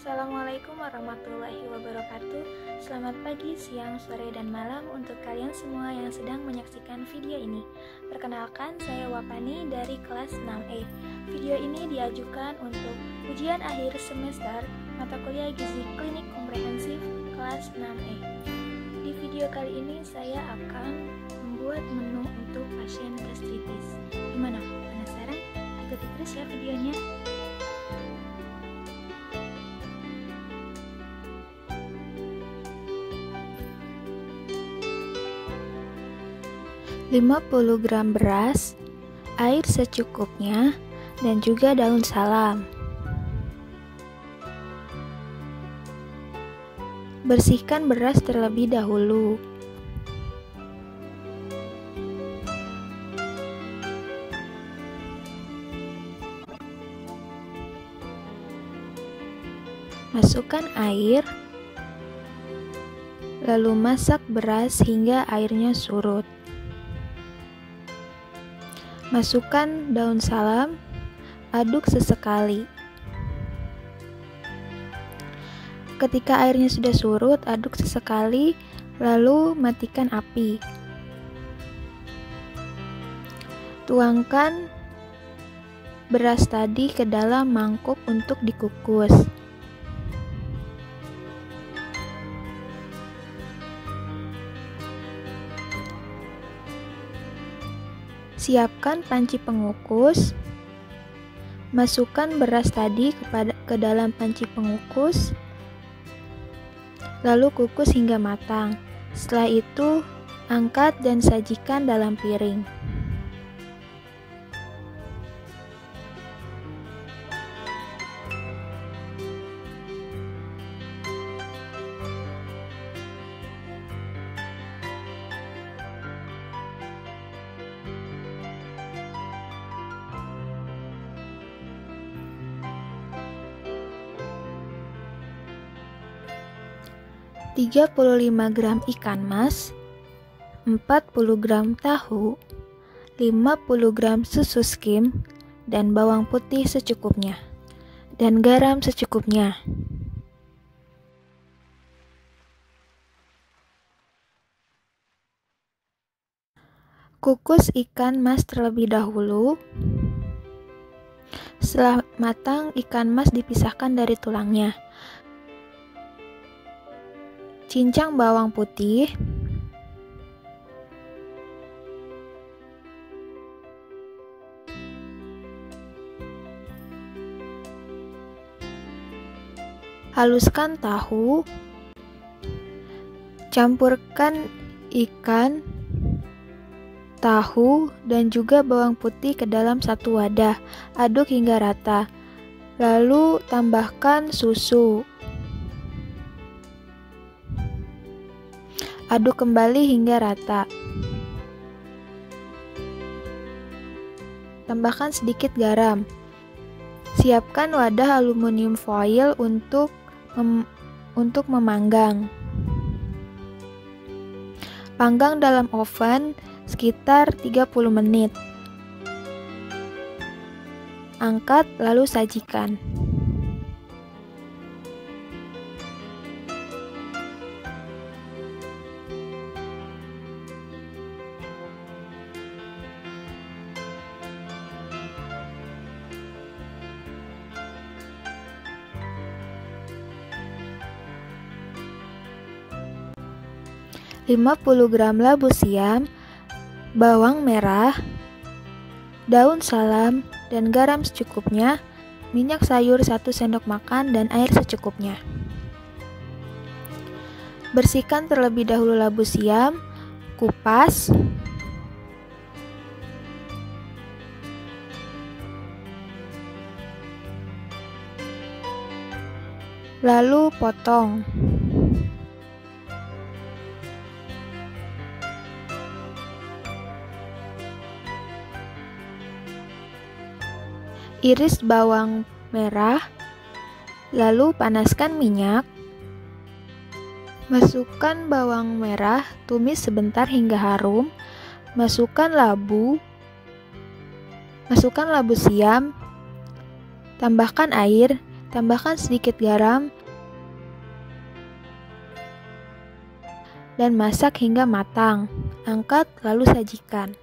Assalamualaikum warahmatullahi wabarakatuh. Selamat pagi, siang, sore, dan malam untuk kalian semua yang sedang menyaksikan video ini. Perkenalkan, saya Wapani dari kelas 6E. Video ini diajukan untuk ujian akhir semester mata kuliah Gizi Klinik Komprehensif kelas 6E. Di video kali ini saya akan membuat menu untuk pasien gastritis. Gimana? Penasaran? Ikuti terus ya videonya. "50 gram beras, air secukupnya, dan juga daun salam. Bersihkan beras terlebih dahulu. Masukkan air, lalu masak beras hingga airnya surut. Masukkan daun salam, aduk sesekali. Ketika airnya sudah surut, aduk sesekali, lalu matikan api. Tuangkan beras tadi ke dalam mangkuk untuk dikukus. Siapkan panci pengukus. Masukkan beras tadi ke dalam panci pengukus. Lalu kukus hingga matang. Setelah itu, angkat dan sajikan dalam piring. "35 gram ikan mas, 40 gram tahu, 50 gram susu skim, dan bawang putih secukupnya, dan garam secukupnya. Kukus ikan mas terlebih dahulu. Setelah matang, ikan mas dipisahkan dari tulangnya. Cincang bawang putih, haluskan tahu, campurkan ikan, tahu, dan juga bawang putih ke dalam satu wadah. Aduk hingga rata, lalu tambahkan susu. Aduk kembali hingga rata. Tambahkan sedikit garam. Siapkan wadah aluminium foil untuk memanggang. Panggang dalam oven sekitar 30 menit. Angkat lalu sajikan. "50 gram labu siam, bawang merah, daun salam, dan garam secukupnya, minyak sayur 1 sendok makan, dan air secukupnya. Bersihkan terlebih dahulu labu siam, kupas, lalu potong. Iris bawang merah, lalu panaskan minyak. Masukkan bawang merah, tumis sebentar hingga harum. Masukkan labu siam, tambahkan air, Tambahkan sedikit garam dan masak hingga matang. Angkat lalu sajikan.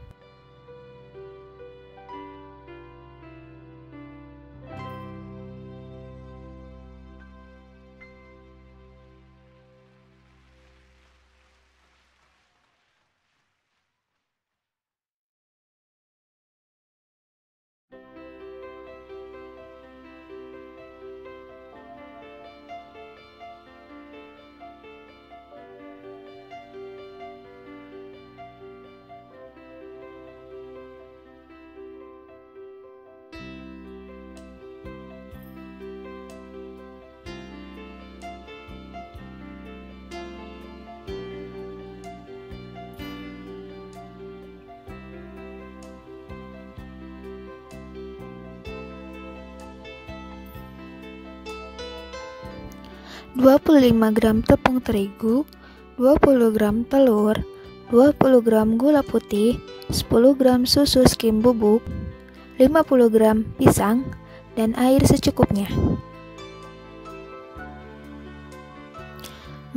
"25 gram tepung terigu, 20 gram telur, 20 gram gula putih, 10 gram susu skim bubuk, 50 gram pisang, dan air secukupnya.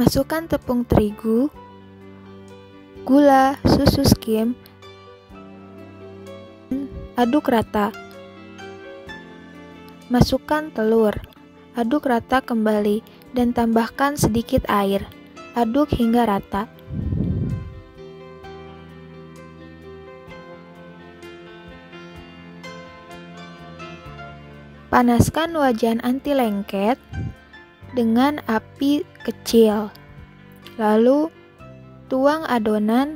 Masukkan tepung terigu, gula, susu skim, aduk rata. Masukkan telur, aduk rata kembali, dan tambahkan sedikit air. Aduk hingga rata. Panaskan wajan anti lengket dengan api kecil. Lalu tuang adonan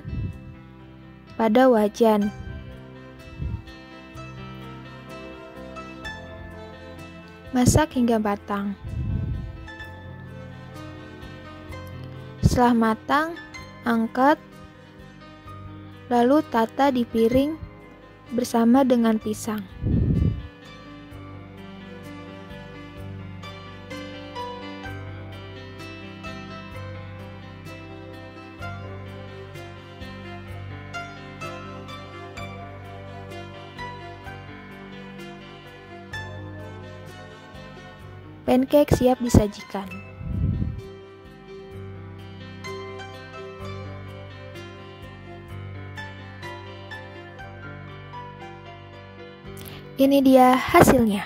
pada wajan. Masak hingga matang. Setelah matang, angkat, lalu tata di piring bersama dengan pisang. Pancake siap disajikan. Ini dia hasilnya.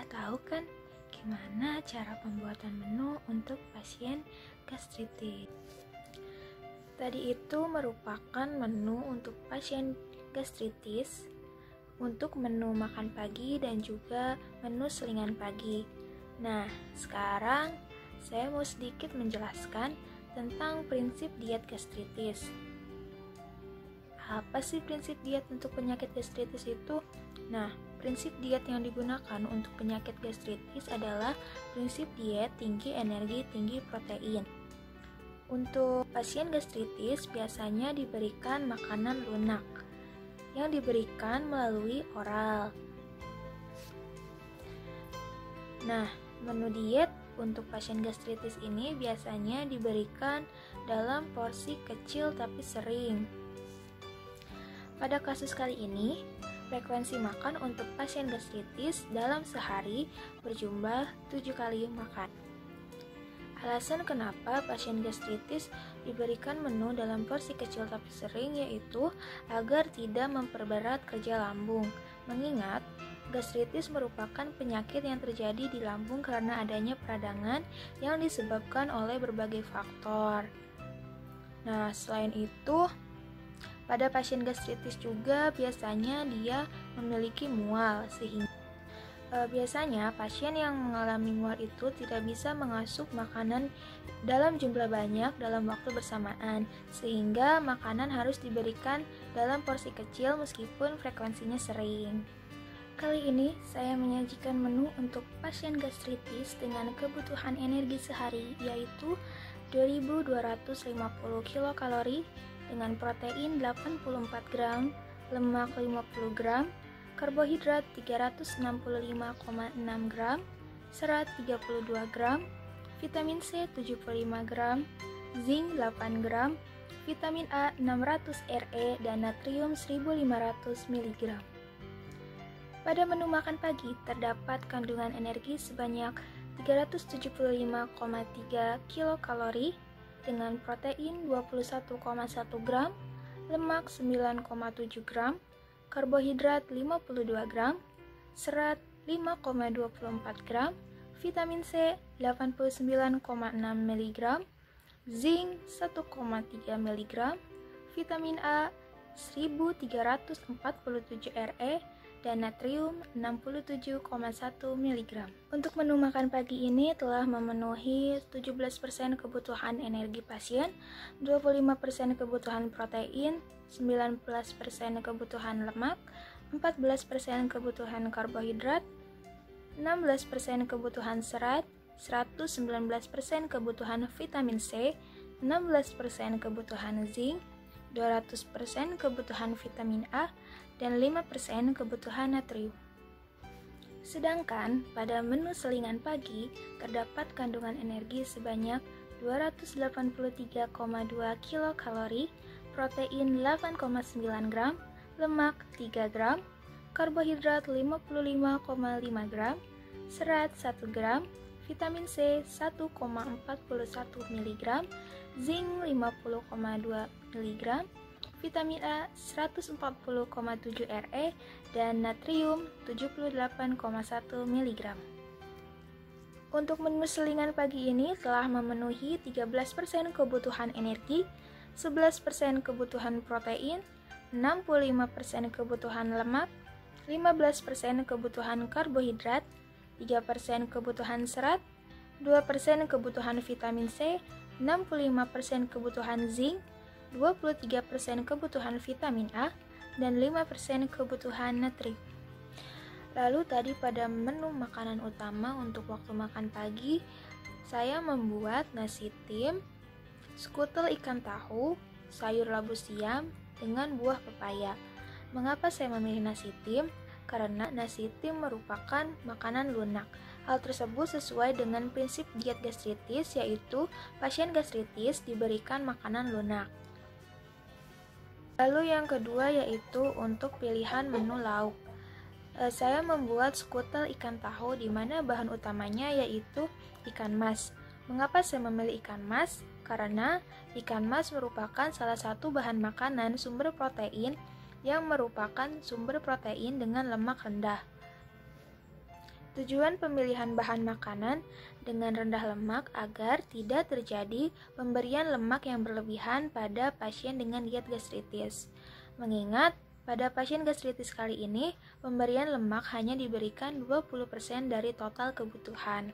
Tahu kan gimana cara pembuatan menu untuk pasien gastritis? Tadi itu merupakan menu untuk pasien gastritis, untuk menu makan pagi dan juga menu selingan pagi. Nah, sekarang saya mau sedikit menjelaskan tentang prinsip diet gastritis. Apa sih prinsip diet untuk penyakit gastritis itu? Nah, prinsip diet yang digunakan untuk penyakit gastritis adalah prinsip diet tinggi energi, tinggi protein. Untuk pasien gastritis biasanya diberikan makanan lunak yang diberikan melalui oral. Nah, menu diet untuk pasien gastritis ini biasanya diberikan dalam porsi kecil tapi sering. Pada kasus kali ini, frekuensi makan untuk pasien gastritis dalam sehari berjumlah 7 kali makan. Alasan kenapa pasien gastritis diberikan menu dalam porsi kecil tapi sering yaitu agar tidak memperberat kerja lambung. Mengingat gastritis merupakan penyakit yang terjadi di lambung karena adanya peradangan yang disebabkan oleh berbagai faktor. Nah, selain itu, pada pasien gastritis juga biasanya dia memiliki mual, sehingga biasanya pasien yang mengalami mual itu tidak bisa mengasup makanan dalam jumlah banyak dalam waktu bersamaan, sehingga makanan harus diberikan dalam porsi kecil meskipun frekuensinya sering. Kali ini saya menyajikan menu untuk pasien gastritis dengan kebutuhan energi sehari yaitu 2250 kilokalori dengan protein 84 gram, lemak 50 gram, karbohidrat 365,6 gram, serat 32 gram, vitamin C 75 gram, zinc 8 gram, vitamin A 600 Re, dan natrium 1500 mg. Pada menu makan pagi terdapat kandungan energi sebanyak 375,3 kilokalori dengan protein 21,1 gram, lemak 9,7 gram, karbohidrat 52 gram, serat 5,24 gram, vitamin C 89,6 mg, zinc 1,3 mg, vitamin A 1347 Re, dan natrium 67,1 mg. Untuk menu makan pagi ini telah memenuhi 17% kebutuhan energi pasien, 25% kebutuhan protein, 19% kebutuhan lemak, 14% kebutuhan karbohidrat, 16% kebutuhan serat, 119% kebutuhan vitamin C, 16% kebutuhan zinc, 200% kebutuhan vitamin A, dan 5% kebutuhan natrium. Sedangkan pada menu selingan pagi terdapat kandungan energi sebanyak 283,2 kilokalori, protein 8,9 gram, lemak 3 gram, karbohidrat 55,5 gram, serat 1 gram, vitamin C 1,41 mg, zinc 50,2 mg, vitamin A 140,7 Re, dan natrium 78,1 mg. Untuk menu selingan pagi ini telah memenuhi 13% kebutuhan energi, 11% kebutuhan protein, 65% kebutuhan lemak, 15% kebutuhan karbohidrat, 3% kebutuhan serat, 2% kebutuhan vitamin C, 65% kebutuhan zinc, 23% kebutuhan vitamin A, dan 5% kebutuhan natrium. Lalu tadi pada menu makanan utama untuk waktu makan pagi, saya membuat nasi tim, skutel ikan tahu, sayur labu siam, dengan buah pepaya. Mengapa saya memilih nasi tim? Karena nasi tim merupakan makanan lunak. Hal tersebut sesuai dengan prinsip diet gastritis, yaitu pasien gastritis diberikan makanan lunak. Lalu yang kedua yaitu untuk pilihan menu lauk. Saya membuat skutel ikan tahu di mana bahan utamanya yaitu ikan mas. Mengapa saya memilih ikan mas? Karena ikan mas merupakan salah satu bahan makanan sumber protein yang merupakan sumber protein dengan lemak rendah. Tujuan pemilihan bahan makanan dengan rendah lemak agar tidak terjadi pemberian lemak yang berlebihan pada pasien dengan diet gastritis. Mengingat pada pasien gastritis kali ini, pemberian lemak hanya diberikan 20% dari total kebutuhan.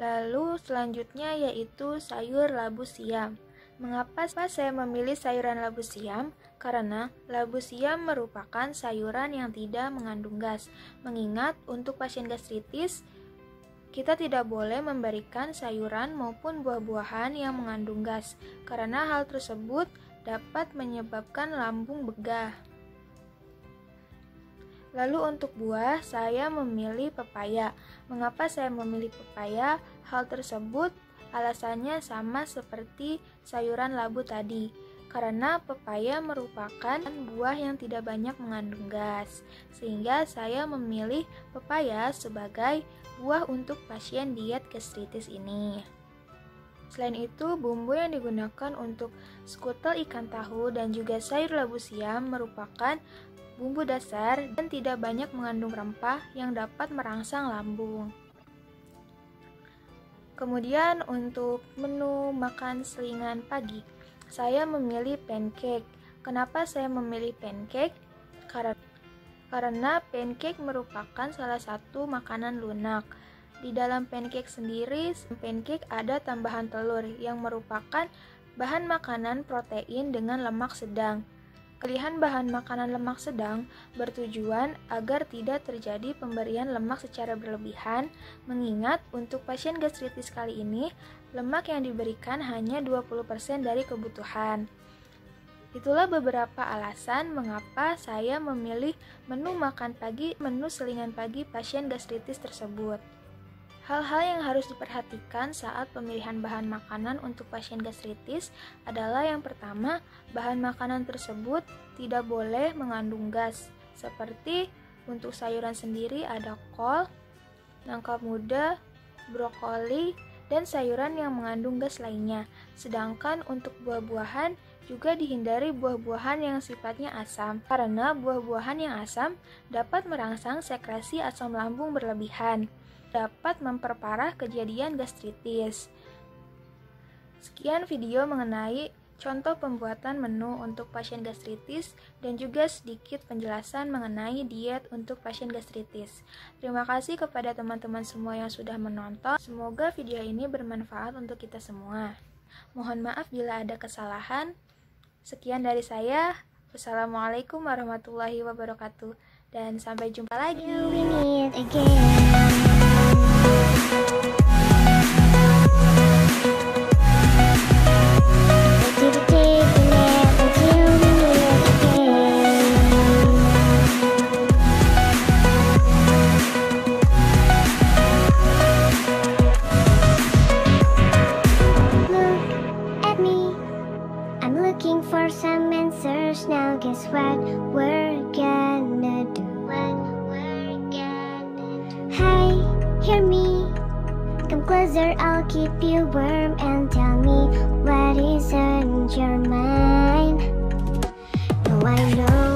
Lalu selanjutnya yaitu sayur labu siam. Mengapa saya memilih sayuran labu siam? Karena labu siam merupakan sayuran yang tidak mengandung gas. Mengingat untuk pasien gastritis, kita tidak boleh memberikan sayuran maupun buah-buahan yang mengandung gas, karena hal tersebut dapat menyebabkan lambung begah. Lalu untuk buah, saya memilih pepaya. Mengapa saya memilih pepaya? Hal tersebut alasannya sama seperti sayuran labu tadi, karena pepaya merupakan buah yang tidak banyak mengandung gas, sehingga saya memilih pepaya sebagai buah untuk pasien diet gastritis ini. Selain itu, bumbu yang digunakan untuk skutel ikan tahu dan juga sayur labu siam merupakan bumbu dasar dan tidak banyak mengandung rempah yang dapat merangsang lambung. Kemudian untuk menu makan selingan pagi, saya memilih pancake. Kenapa saya memilih pancake? Karena pancake merupakan salah satu makanan lunak. Di dalam pancake sendiri, pancake ada tambahan telur yang merupakan bahan makanan protein dengan lemak sedang. Pilihan bahan makanan lemak sedang bertujuan agar tidak terjadi pemberian lemak secara berlebihan, mengingat untuk pasien gastritis kali ini, lemak yang diberikan hanya 20% dari kebutuhan. Itulah beberapa alasan mengapa saya memilih menu selingan pagi pasien gastritis tersebut. Hal-hal yang harus diperhatikan saat pemilihan bahan makanan untuk pasien gastritis adalah yang pertama, bahan makanan tersebut tidak boleh mengandung gas. Seperti untuk sayuran sendiri ada kol, nangka muda, brokoli, dan sayuran yang mengandung gas lainnya. Sedangkan untuk buah-buahan juga dihindari buah-buahan yang sifatnya asam, karena buah-buahan yang asam dapat merangsang sekresi asam lambung berlebihan, dapat memperparah kejadian gastritis. Sekian video mengenai contoh pembuatan menu untuk pasien gastritis dan juga sedikit penjelasan mengenai diet untuk pasien gastritis. Terima kasih kepada teman-teman semua yang sudah menonton. Semoga video ini bermanfaat untuk kita semua. Mohon maaf bila ada kesalahan. Sekian dari saya. Wassalamualaikum warahmatullahi wabarakatuh. Dan sampai jumpa lagi. Looking for some answers now. Guess what we're gonna do? Hey, hear me. Come closer, I'll keep you warm and tell me what is on your mind. Oh, I know